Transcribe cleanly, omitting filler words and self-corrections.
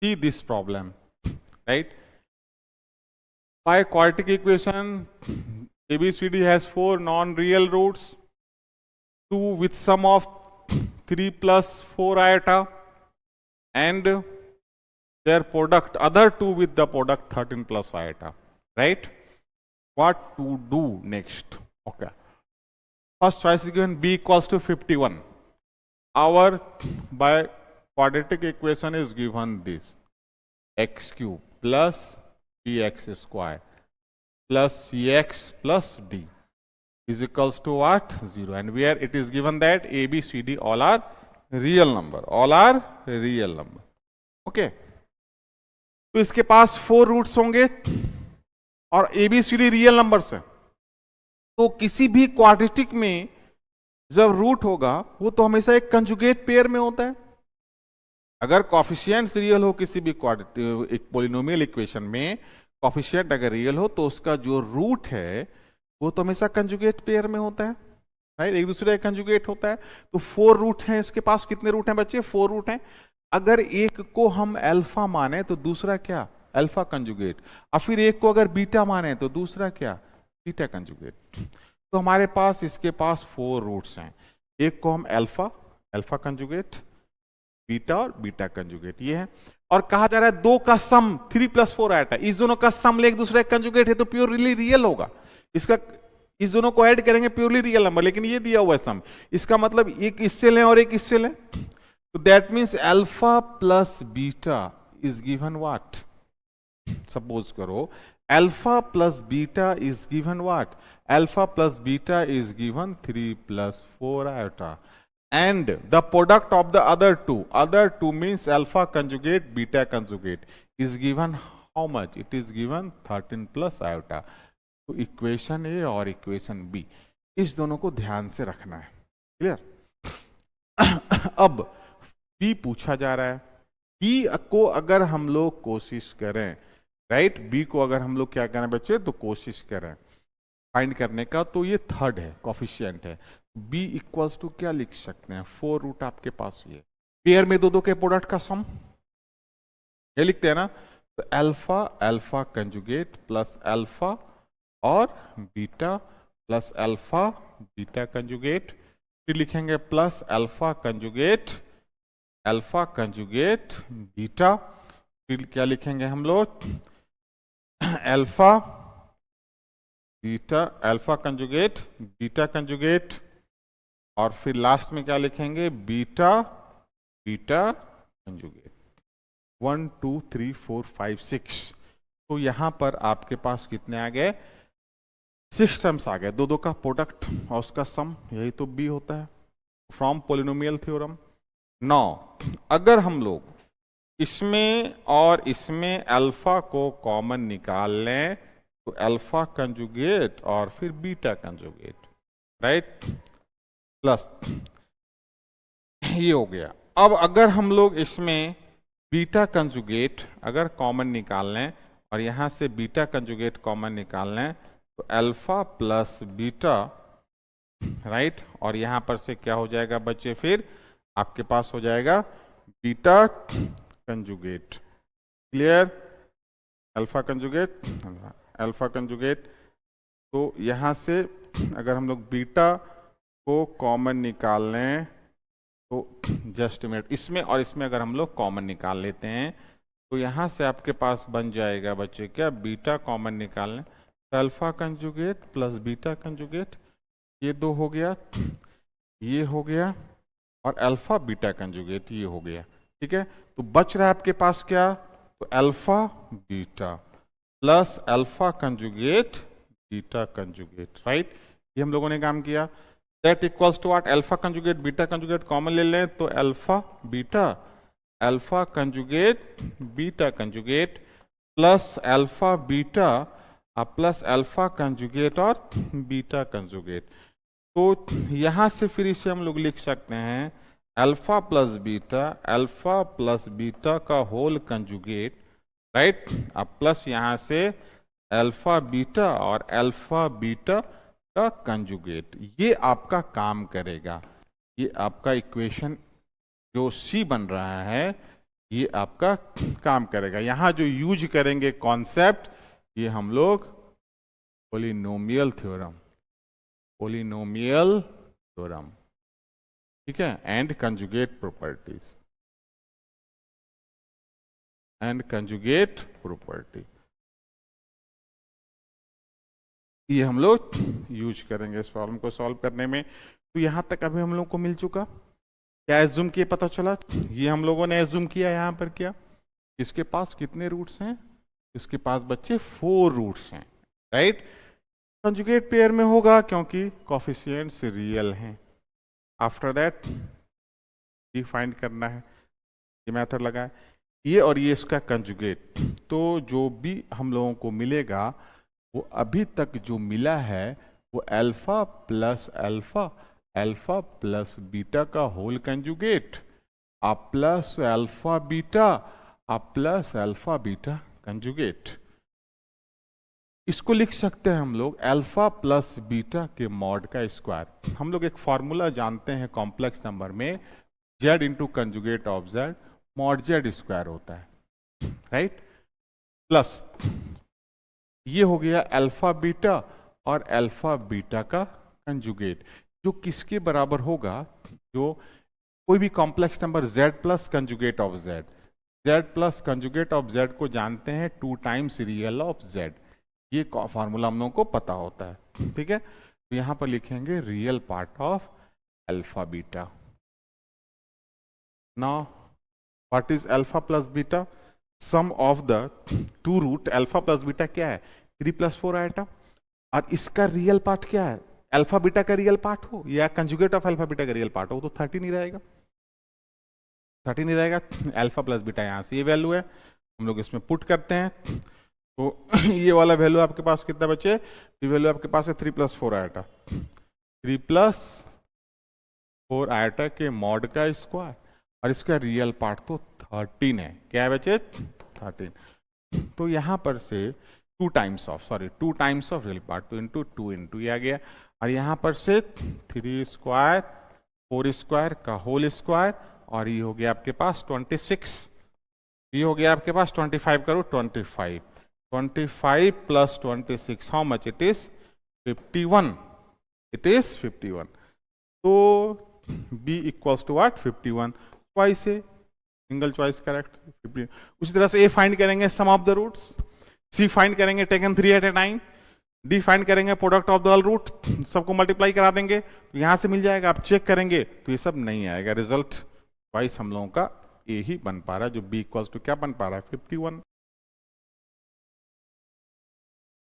See this problem, right? By quadratic equation, ABCD has 4 non-real roots, 2 with sum of 3 plus 4 iota, and their product, other 2 with the product 13 plus iota, right? What to do next? Okay. First choice is given B equals to 51. Our by quadratic equation is given this: x cube plus bx square plus cx plus d is equals to what? 0. And where it is given that A, B, C, D all are real number. All are real number. Okay. तो इसके पास 4 roots होंगे और ABCD real numbers है, तो किसी भी quadratic में जब रूट होगा वो तो हमेशा एक कंजुगेट पेयर में होता है. अगर कॉफिशिएंट्स रियल हो किसी भी एक पोलिनोमियल इक्वेशन में, कॉफिशिएंट अगर रियल हो तो उसका जो रूट है वो तो हमेशा कंजुगेट पेयर में होता है, राइट? एक दूसरे का कंजुगेट होता है. तो 4 रूट हैं इसके पास. कितने रूट हैं बच्चे? 4 रूट हैं. अगर एक को हम अल्फा माने तो दूसरा क्या? Alpha conjugate. और फिर एक को अगर बीटा माने तो दूसरा क्या? Beta conjugate. तो हमारे पास इसके पास 4 रूट्स हैं. एक को हम अल्फा कंजुगेट, बीटा और बीटा कंजुगेट ये है. और कहा जा रहा है 2 का सम 3 प्लस 4 आया था. इस दोनों का सम ले एक दूसरे कंजुगेट है तो प्योरली रियल होगा. इसका इस दोनों को ऐड करेंगे प्योरली रियल नंबर. लेकिन ये दिया हुआ है सम, इसका मतलब एक इससे लें और एक इससे लें. तो that means alpha plus beta is given what? Suppose करो alpha plus beta is given what? Alpha plus beta is given 3 plus 4 iota. And the product of the other two means alpha conjugate, beta conjugate is given how much? It is given 13 plus iota. तो equation ए और equation B, इस दोनों को ध्यान से रखना है. Clear? अब बी पूछा जा रहा है. बी को अगर हम लोग कोशिश करें, राइट, बी को अगर हम लोग क्या करें बच्चे, तो कोशिश करें फाइंड करने का, तो ये थर्ड है, कोफिशिएंट है. b इक्वल्स टू क्या लिख सकते हैं? 4 रूट आपके पास ये पेयर में दो के प्रोडक्ट का सम, ये लिखते हैं ना. तो अल्फा कंजुगेट प्लस अल्फा और beta plus alpha beta conjugate. फिर लिखेंगे प्लस अल्फा कंजुगेट बीटा. फिर क्या लिखेंगे हम लोग? Alpha conjugate beta conjugate. और फिर लास्ट में क्या लिखेंगे? Beta conjugate. 1 2 3 4 5 6. तो यहां पर आपके पास कितने आ गए? 6 टर्म्स आ गए. दो का प्रोडक्ट और उसका सम, यही तो बी होता है फ्रॉम पोलिनोमियल थ्योरम. नाउ अगर हम लोग इसमें और इसमें अल्फा को कॉमन निकाल लें तो अल्फा कंजुगेट और फिर बीटा कंजुगेट, राइट, प्लस ये हो गया. अब अगर हम लोग इसमें बीटा कंजुगेट अगर कॉमन निकाल लें और यहां से बीटा कंजुगेट कॉमन निकाल लें तो अल्फा प्लस बीटा, राइट, और यहां पर से क्या हो जाएगा बच्चे? फिर आपके पास हो जाएगा beta conjugate. Clear? Alpha conjugate. तो यहां से अगर हम लोग बीटा को कॉमन निकाल लें तो जस्ट मिनट, इसमें और इसमें अगर हम लोग कॉमन निकाल लेते हैं तो यहां से आपके पास बन जाएगा बच्चे क्या? बीटा कॉमन निकाल लें तो alpha conjugate plus beta conjugate, ये 2 हो गया, ये हो गया, और अल्फा बीटा कंजुगेट ये हो गया. ठीक है? तो बच रहा है आपके पास क्या? तो alpha beta plus alpha conjugate beta conjugate, right. ये हम लोगों ने काम किया. That equals to what? Alpha conjugate beta conjugate common ले लें तो alpha conjugate beta conjugate plus alpha beta plus alpha conjugate और बीटा कंजुगेट. तो यहां से फिर इसे हम लोग लिख सकते हैं अल्फा प्लस बीटा का होल कंजुगेट, राइट. अब प्लस यहां से अल्फा बीटा और अल्फा बीटा का कंजुगेट. ये आपका काम करेगा. ये आपका इक्वेशन जो सी बन रहा है ये आपका काम करेगा। यहां जो यूज करेंगे कॉन्सेप्ट, ये हम लोग पॉलिनोमियल थ्योरम, पॉलिनोमियल थ्योरम, ठीक है, and conjugate properties, and conjugate property, ये हम लोग यूज करेंगे इस प्रॉब्लम को सॉल्व करने में। तो यहां तक अभी हम लोग को मिल चुका। क्या एज्यूम किए पता चला? ये हम लोगों ने एज्यूम किया यहां पर क्या, इसके पास कितने रूट्स हैं, इसके पास बच्चे 4 रूट्स हैं, राइट। कंजुगेट पेयर में होगा क्योंकि कोफिशिएंट्स रियल हैं। आफ्टर दैट डिफाइन करना है, ये मेथड लगा है, ये और ये इसका कंजुगेट। तो जो भी हम लोगों को मिलेगा वो अभी तक जो मिला है वो alpha plus alpha, alpha plus beta का होल कंजुगेट, आ प्लस अल्फा बीटा, आ प्लस अल्फा बीटा कंजुगेट। इसको लिख सकते हैं हम लोग अल्फा प्लस बीटा के मॉड का स्क्वायर। हम लोग एक फॉर्मूला जानते हैं कॉम्प्लेक्स नंबर में, z into conjugate of z, mod z square होता है, राइट। प्लस ये हो गया अल्फा बीटा और अल्फा बीटा का कंजुगेट, जो किसके बराबर होगा, जो कोई भी complex number z plus conjugate of z, z plus conjugate of z को जानते हैं 2 टाइम्स रियल ऑफ z। ये फॉर्मूला हम लोगों को पता होता है, ठीक है। तो यहां पर लिखेंगे real part of alpha beta. Now what is alpha plus beta? Sum of the 2 root, alpha plus beta क्या है, 3 + 4 आइटम, और इसका रियल पार्ट क्या है, अल्फा बीटा का रियल पार्ट हो या कंजुगेट ऑफ अल्फा बीटा का रियल पार्ट हो, तो 13 ही रहेगा, 13 ही रहेगा। अल्फा प्लस बीटा यहाँ से ये वैल्यू है, हम लोग इसमें पुट करते हैं, तो ये वाला वैल्यू आपके पास कितना बचे, ये वैल्यू आपके पास है 3 + 4 आइटा, 3 + 4 आइटा के मॉड का स्क्वायर, और इसका रियल पार्ट तो 13 है। क्या है बचे? 13। तो यहां पर से 2 टाइम्स ऑफ रियल पार्ट, तो इंटू 2 इंटू ये आ गया, और यहां पर से 3 स्क्वायर 4 स्क्वायर का होल स्क्वायर, और ये हो गया आपके पास 26, ये हो गया आपके पास 25 करो, 25 + 26 how much it is 51, it is 51। तो B equals to what 51, choice है, सिंगल चॉइस करेक्ट 50। उसी तरह से A फाइंड करेंगे sum of the roots, C find करेंगे taken 3 at a time, D find करेंगे product of the all root, सबको multiply करा देंगे तो यहां से मिल जाएगा। आप चेक करेंगे तो ये सब नहीं आएगा, रिजल्ट चॉइस हम लोगों का A ही बन पा रहा है, जो B इक्वल्स टू क्या बन पा रहा है 51।